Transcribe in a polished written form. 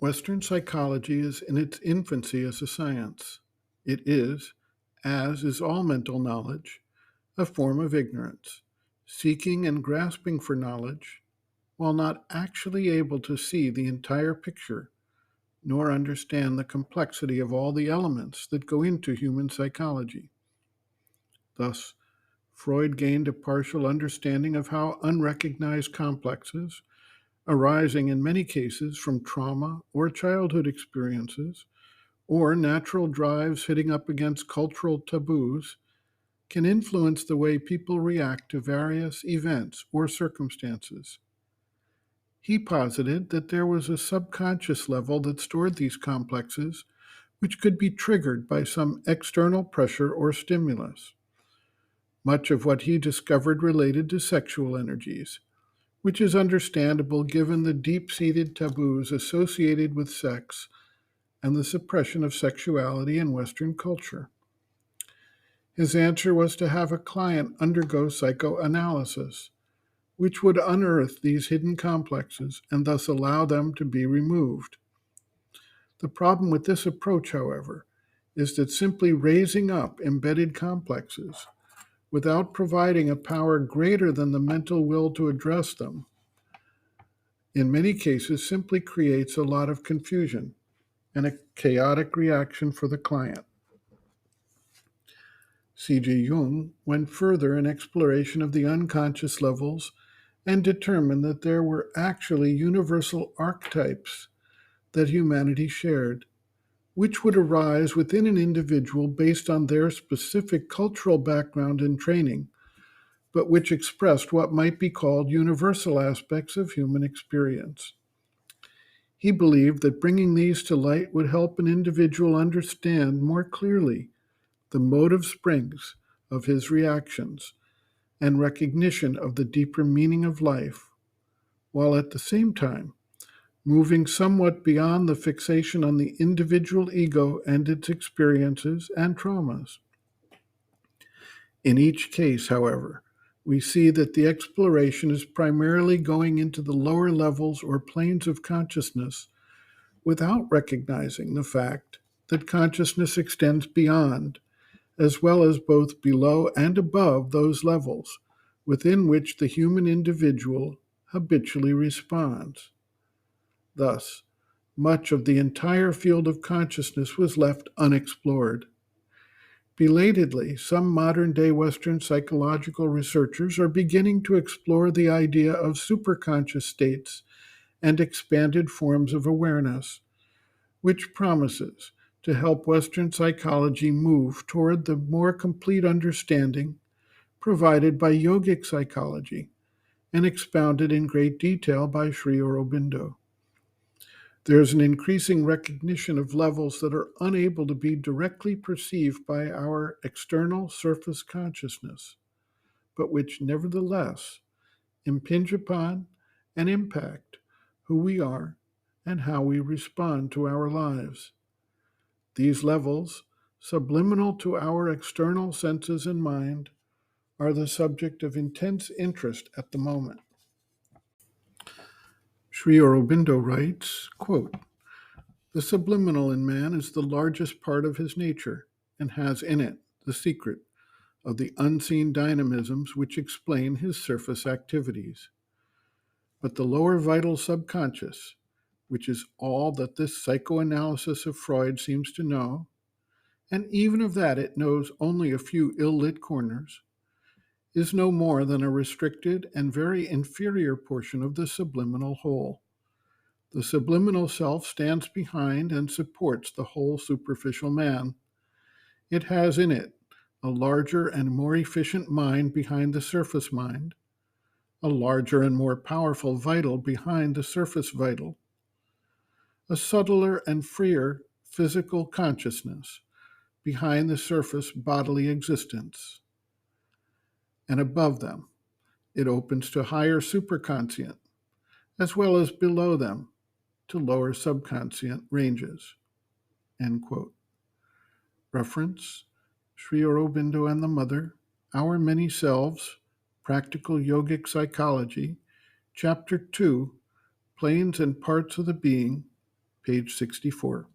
Western psychology is in its infancy as a science. It is, as is all mental knowledge, a form of ignorance, seeking and grasping for knowledge while not actually able to see the entire picture nor understand the complexity of all the elements that go into human psychology. Thus, Freud gained a partial understanding of how unrecognized complexes, arising in many cases from trauma or childhood experiences, or natural drives hitting up against cultural taboos, can influence the way people react to various events or circumstances. He posited that there was a subconscious level that stored these complexes, which could be triggered by some external pressure or stimulus. Much of what he discovered related to sexual energies, which is understandable given the deep seated taboos associated with sex and the suppression of sexuality in Western culture. His answer was to have a client undergo psychoanalysis, which would unearth these hidden complexes and thus allow them to be removed. The problem with this approach, however, is that simply raising up embedded complexes without providing a power greater than the mental will to address them, in many cases simply creates a lot of confusion and a chaotic reaction for the client. C.G. Jung went further in exploration of the unconscious levels and determined that there were actually universal archetypes that humanity shared, which would arise within an individual based on their specific cultural background and training, but which expressed what might be called universal aspects of human experience. He believed that bringing these to light would help an individual understand more clearly the motive springs of his reactions and recognition of the deeper meaning of life, while at the same time moving somewhat beyond the fixation on the individual ego and its experiences and traumas. In each case, however, we see that the exploration is primarily going into the lower levels or planes of consciousness without recognizing the fact that consciousness extends beyond, as well as both below and above those levels within which the human individual habitually responds. Thus, much of the entire field of consciousness was left unexplored. Belatedly, some modern day Western psychological researchers are beginning to explore the idea of superconscious states and expanded forms of awareness, which promises to help Western psychology move toward the more complete understanding provided by yogic psychology and expounded in great detail by Sri Aurobindo. There is an increasing recognition of levels that are unable to be directly perceived by our external surface consciousness, but which nevertheless impinge upon and impact who we are and how we respond to our lives. These levels, subliminal to our external senses and mind, are the subject of intense interest at the moment. Sri Aurobindo writes, quote, "The subliminal in man is the largest part of his nature and has in it the secret of the unseen dynamisms which explain his surface activities. But the lower vital subconscious, which is all that this psychoanalysis of Freud seems to know, and even of that it knows only a few ill-lit corners, is no more than a restricted and very inferior portion of the subliminal whole. The subliminal self stands behind and supports the whole superficial man. It has in it a larger and more efficient mind behind the surface mind, a larger and more powerful vital behind the surface vital, a subtler and freer physical consciousness behind the surface bodily existence. And above them, it opens to higher superconscient, as well as below them to lower subconscient ranges." End quote. Reference, Sri Aurobindo and the Mother, Our Many Selves, Practical Yogic Psychology, Chapter 2, Planes and Parts of the Being, page 64.